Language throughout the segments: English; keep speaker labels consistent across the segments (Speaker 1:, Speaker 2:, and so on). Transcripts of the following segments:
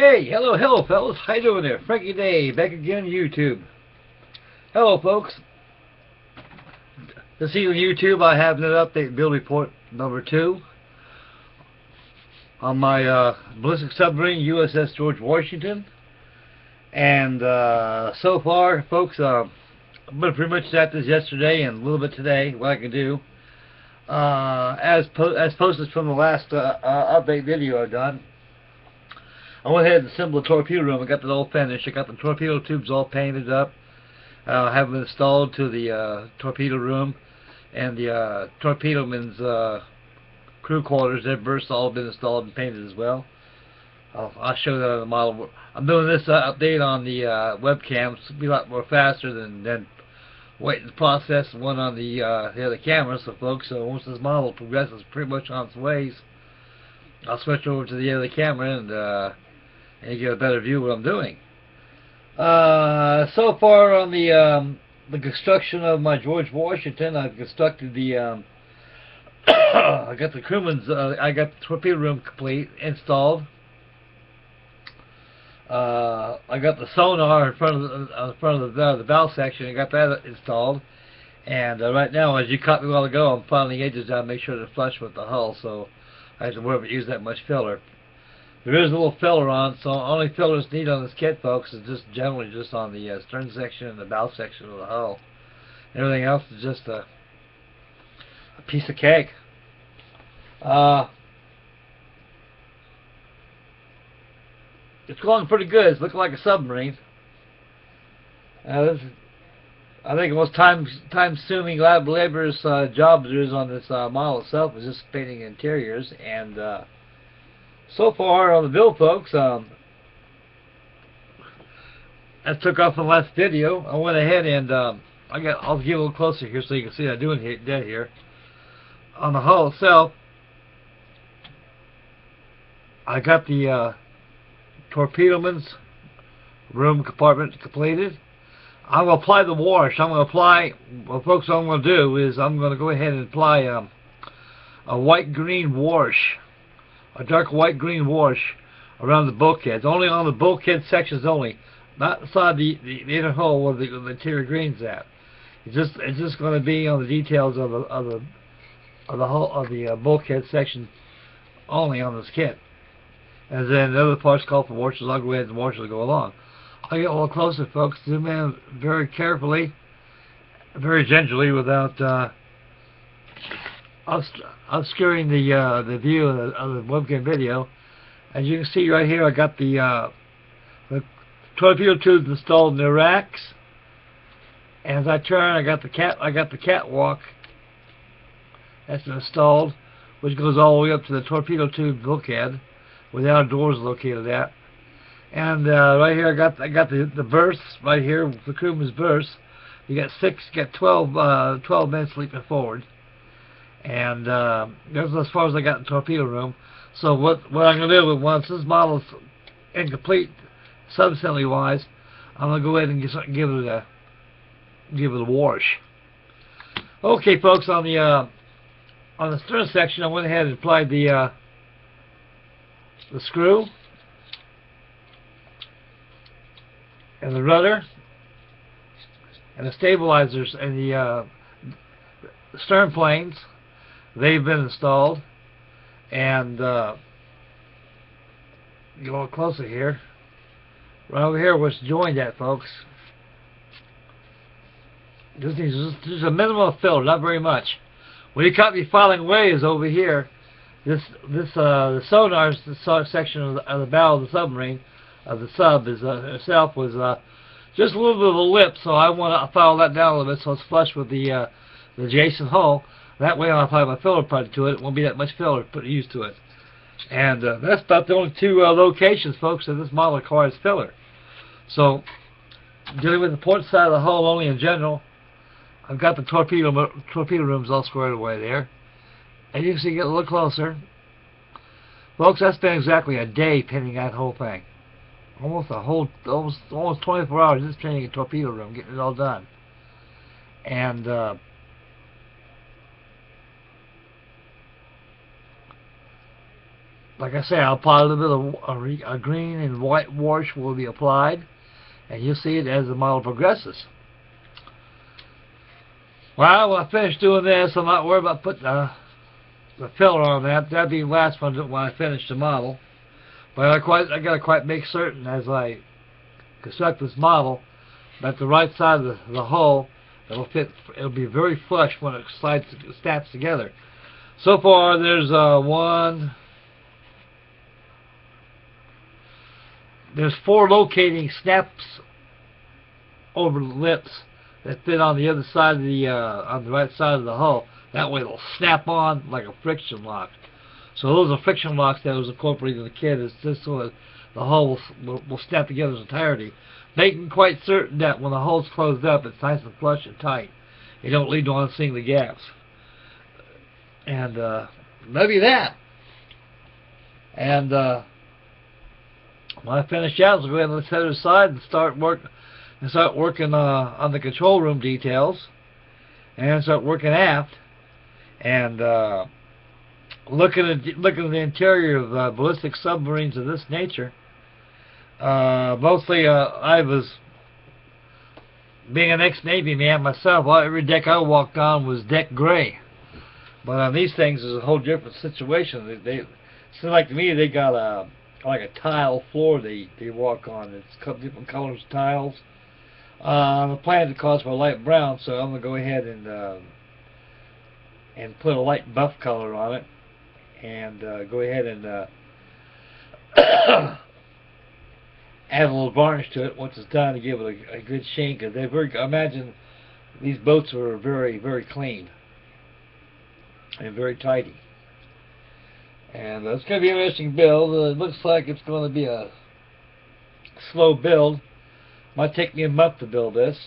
Speaker 1: Hey, hello, fellas. How you doing there? Frankie Day, back again, YouTube. Hello, folks. This evening, YouTube, I have an update build report number 2 on my ballistic submarine, U.S.S. George Washington. And so far, folks, I've been pretty much at this yesterday and a little bit today, what I can do. As posted from the last update video I've done, I went ahead and assembled the torpedo room. I got that all finished. I got the torpedo tubes all painted up. Have them installed to the torpedo room, and the torpedo man's crew quarters. Their berths all been installed and painted as well. I'll show that on the model. I'm doing this update on the webcam. It'll be a lot more faster than waiting to process one on the other camera. So, folks, once this model progresses pretty much on its ways, I'll switch over to the other camera and you get a better view of what I'm doing. So far on the construction of my George Washington, I've constructed the I got the crewman's I got the torpedo room complete installed. I got the sonar in front of the bow section. I got that installed, and right now, as you caught me a while ago, I'm filing the edges down, make sure they're flush with the hull, so I have to worry about using that much filler. There is a little filler on, so only fillers needed on this kit, folks, is just generally just on the stern section and the bow section of the hull. Everything else is just a piece of cake. It's going pretty good. It's looking like a submarine. I think the most time-consuming laborious job there is on this model itself is just painting interiors. And so far on the build, folks, I took off in the last video. I went ahead and I'll get a little closer here so you can see what I'm doing here. On the hull itself, I got the torpedo man's room compartment completed. I'm going to apply the wash. Well, folks, what I'm going to do is I'm going to go ahead and apply a white-green wash, a dark white-green wash around the bulkheads. Only on the bulkhead sections only, not inside the inner hull where the interior green's at. It's just going to be on the details of the hull of the bulkhead section only on this kit. And then the other parts called for washes. I'll go ahead and wash as I go along. I'll get a little closer, folks. Zoom in very carefully, very gingerly, without obscuring the view of the webcam video. As you can see right here, I got the torpedo tubes installed in the racks. As I turn, I got the catwalk that's installed, which goes all the way up to the torpedo tube bulkhead, where the outer door is located at. And right here, I got the berths right here, the crewman's berths. You got 12 men sleeping forward, and that's as far as I got in the torpedo room. So what I'm going to do, once this model is incomplete, sub-assembly wise, I'm going to go ahead and give it a wash. Okay, folks, on the stern section, I went ahead and applied the screw and the rudder and the stabilizers and the stern planes. They've been installed. And go a little closer here. Right over here, where it's joined at, folks. There's a minimum of filler, not very much. When you caught me filing away is over here. The sonar section of the bow of the submarine, of the sub, itself was just a little bit of a lip, so I want to file that down a little bit so it's flush with the adjacent hull. That way, I'll apply my filler product to it. It won't be that much filler put used to it. And that's about the only two locations, folks, that this model requires filler. So, dealing with the port side of the hull only in general, I've got the torpedo rooms all squared away there. And you can see, get a little closer. Folks, that's been exactly a day painting that whole thing. Almost 24 hours just painting a torpedo room, getting it all done. And like I say, I'll apply a little bit of a green and white wash will be applied, and you'll see it as the model progresses. Well, when I finish doing this, I'm not worried about putting the filler on that. That'd be the last one when I finish the model. But I gotta quite make certain as I construct this model that the right side of the hull it'll fit. It'll be very flush when it snaps together. So far, there's there's 4 locating snaps over the lips that fit on the other side of on the right side of the hull. That way, it'll snap on like a friction lock. So those are friction locks that was incorporated in the kit. It's just so that the hull will snap together in its entirety, making quite certain that when the hull's closed up, it's nice and flush and tight. You don't leave on seeing the gaps. And maybe that. And when I finish out, I'll go ahead and set it aside and start working on the control room details, and start working aft. And looking at the interior of ballistic submarines of this nature. Mostly, I was being an ex-Navy man myself. Every deck I walked on was deck gray, but on these things, there's a whole different situation. They seem like to me they got like a tile floor they walk on. It's different colors of tiles. The plan calls for a light brown, so I'm gonna go ahead and put a light buff color on it, and go ahead and add a little varnish to it once it's done to give it a good sheen. Because I imagine these boats are very, very clean and very tidy. And it's going to be an interesting build. It looks like it's going to be a slow build. Might take me a month to build this.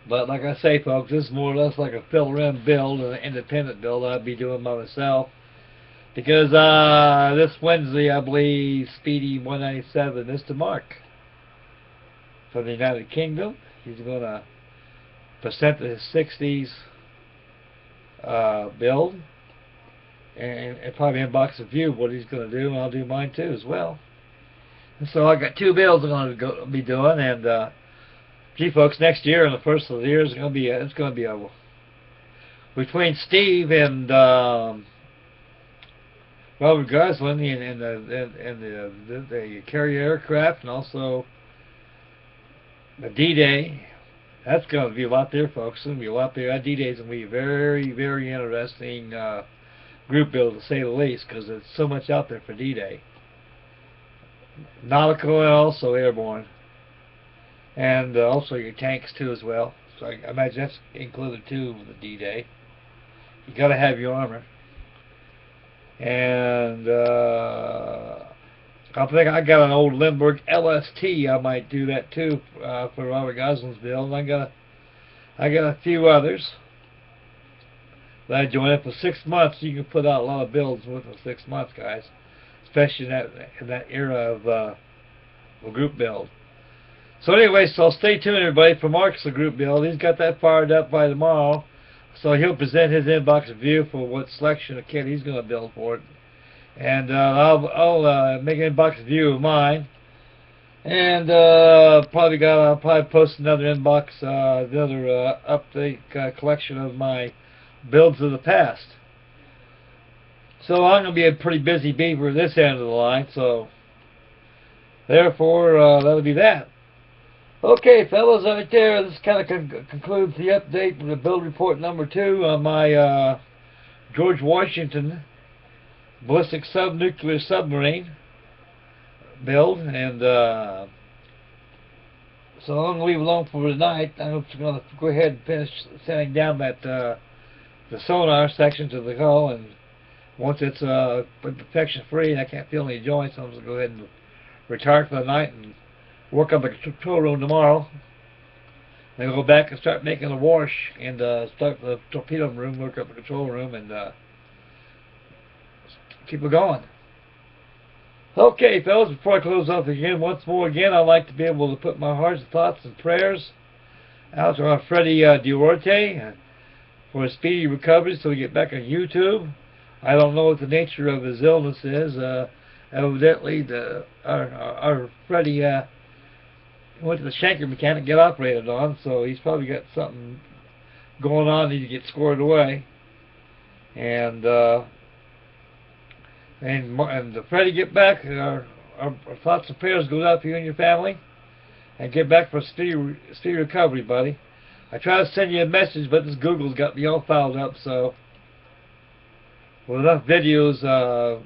Speaker 1: But like I say, folks, this is more or less like a fill-in build, an independent build I'll be doing by myself. Because this Wednesday, I believe, Speedy 197 is to Mark from the United Kingdom. He's going to present his 60s build, and probably unbox a view of what he's going to do, and I'll do mine too as well. And so I got 2 builds I'm going to be doing, and gee, folks, next year and the first of the year is going to be a between Steve and Robert Gosling and the carrier aircraft, and also the D-Day. That's going to be a lot there, folks. It's going to be a lot there. That D-Day is going to be a very, very interesting group build, to say the least, because there's so much out there for D-Day. Nautical and also airborne. And also your tanks, too, as well. So I imagine that's included, too, with the D-Day. You got to have your armor. And I think I got an old Lindbergh LST. I might do that too for Robert Gosling's build. And I got a few others that I joined it for 6 months. You can put out a lot of builds within 6 months, guys, especially in that era of a group build. So anyway, so stay tuned, everybody, for Mark's group build. He's got that fired up by tomorrow. So he'll present his inbox review for what selection of kit he's going to build for it. And I'll make an inbox review of mine. And I'll probably post another inbox, another update collection of my builds of the past. So I'm going to be a pretty busy beaver this end of the line. So therefore, that'll be that. Okay, fellas, right there, this kind of concludes the update with the build report number 2 on my George Washington Ballistic Nuclear Submarine build. And so I'm going to leave it alone for tonight. I'm going to go ahead and finish sanding down that the sonar sections of the hull, and once it's perfection free and I can't feel any joints, I'm going to go ahead and retire for the night and work on the control room tomorrow. Then go back and start making a wash and start the torpedo room, work up the control room, and keep it going. Okay, fellas, before I close off again, once more again, I'd like to be able to put my heart's thoughts and prayers out to our Freddie Duarte for a speedy recovery so we get back on YouTube. I don't know what the nature of his illness is. Evidently, our Freddie went to the shanker mechanic, get operated on, so he's probably got something going on, need to get squared away. And Freddie, get back. Our thoughts and prayers go out to you and your family, and get back for a speedy recovery, buddy. I tried to send you a message, but this Google's got me all fouled up, so with enough videos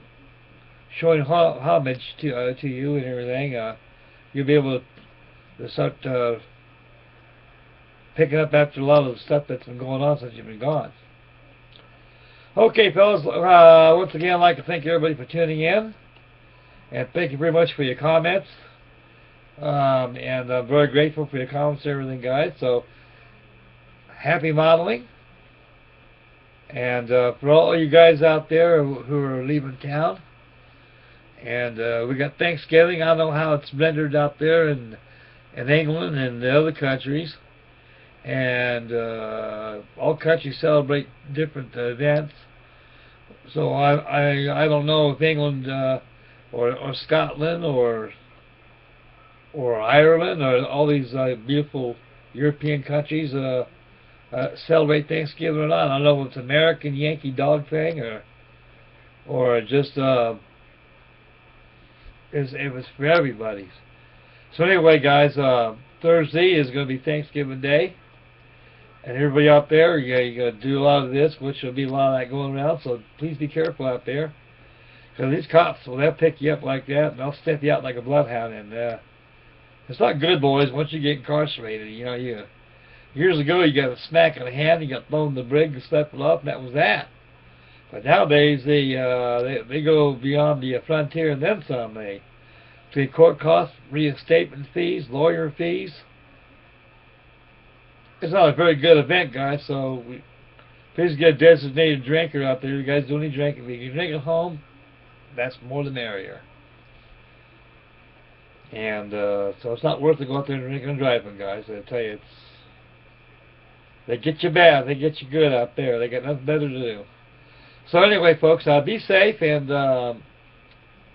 Speaker 1: showing homage to you and everything, you'll be able to start picking up after a lot of the stuff that's been going on since you've been gone. Okay, fellas, once again, I'd like to thank everybody for tuning in, and thank you very much for your comments. And I'm very grateful for your comments and everything, guys. So, happy modeling. And for all you guys out there who are leaving town, and we got Thanksgiving. I don't know how it's rendered out there in England and the other countries, and all countries celebrate different events. So I don't know if England or Scotland or Ireland or all these beautiful European countries celebrate Thanksgiving or not. I don't know if it's American Yankee dog thing or just it was for everybody. So anyway, guys, Thursday is going to be Thanksgiving Day, and everybody out there, you're going to do a lot of this, which will be a lot of that going around. So please be careful out there, because these cops, well, they'll pick you up like that, and they'll step you out like a bloodhound, and it's not good, boys. Once you get incarcerated, you know, years ago you got a smack in the hand, you got thrown in the brig and slept it off, and that was that. But nowadays they go beyond the frontier and then some. They between court costs, reinstatement fees, lawyer fees. It's not a very good event, guys. So please get a designated drinker out there. You guys do any drinking. If you drink at home, that's more the merrier. And so it's not worth to go out there and drinking and driving, guys. I tell you, they get you bad, they get you good out there. They got nothing better to do. So anyway, folks, be safe, and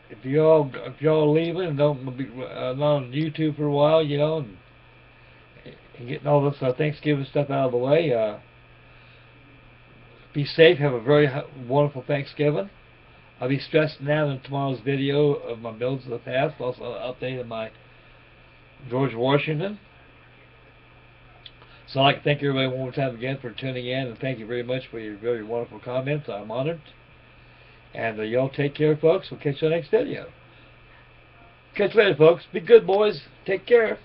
Speaker 1: if y'all leaving and don't be not on YouTube for a while, you know, and getting all this Thanksgiving stuff out of the way, be safe. Have a very wonderful Thanksgiving. I'll be stressing that in tomorrow's video of my builds of the past, also updating my George Washington. So I'd like to thank everybody one more time again for tuning in, and thank you very much for your very wonderful comments. I'm honored. And y'all take care, folks. We'll catch you on the next video. Catch you later, folks. Be good, boys. Take care.